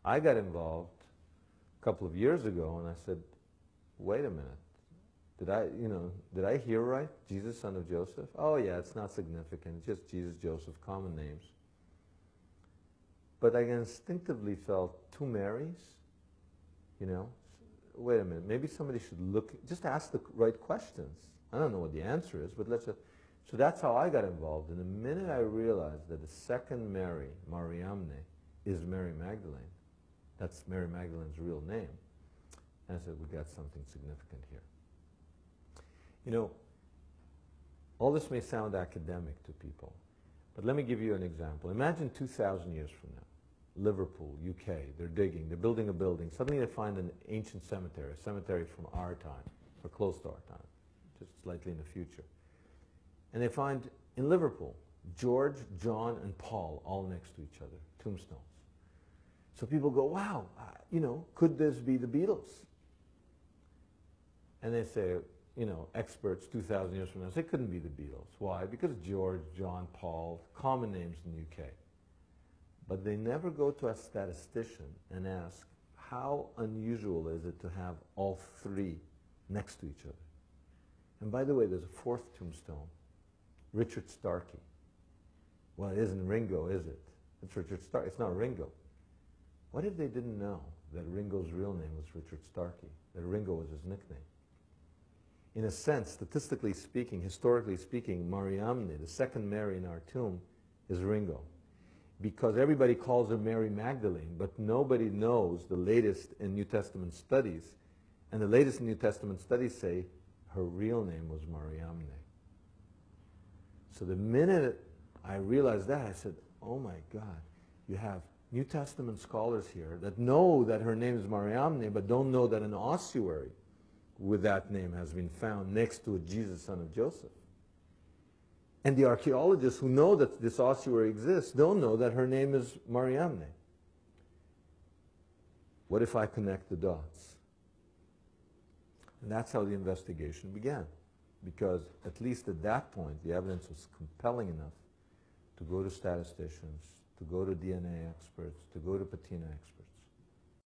I got involved a couple of years ago, and I said, wait a minute. Did I hear right? Jesus, son of Joseph? Oh yeah, it's not significant. It's just Jesus, Joseph, common names. But I instinctively felt two Marys, Wait a minute, maybe somebody should just ask the right questions. I don't know what the answer is, but so that's how I got involved. And the minute I realized that the second Mary, Mariamne, is Mary Magdalene, that's Mary Magdalene's real name, and I said, we got something significant here. All this may sound academic to people, but let me give you an example. Imagine 2,000 years from now, Liverpool, UK, they're digging, they're building a building. Suddenly they find an ancient cemetery, a cemetery from our time, or close to our time, just slightly in the future. And they find, in Liverpool, George, John, and Paul all next to each other, tombstones. So people go, wow, could this be the Beatles? And they say, experts 2,000 years from now say it couldn't be the Beatles. Why? Because George, John, Paul, common names in the UK. But they never go to a statistician and ask, how unusual is it to have all three next to each other? And by the way, there's a fourth tombstone, Richard Starkey. Well, it isn't Ringo, is it? It's Richard Starkey. It's not Ringo. What if they didn't know that Ringo's real name was Richard Starkey, that Ringo was his nickname? In a sense, statistically speaking, historically speaking, Mariamne, the second Mary in our tomb, is Ringo. Because everybody calls her Mary Magdalene, but nobody knows the latest in New Testament studies. And the latest New Testament studies say her real name was Mariamne. So the minute I realized that, I said, oh my God, you have New Testament scholars here that know that her name is Mariamne, but don't know that an ossuary with that name has been found next to a Jesus, son of Joseph. And the archaeologists who know that this ossuary exists don't know that her name is Mariamne. What if I connect the dots? And that's how the investigation began. Because at least at that point, the evidence was compelling enough to go to statisticians, to go to DNA experts, to go to patina experts.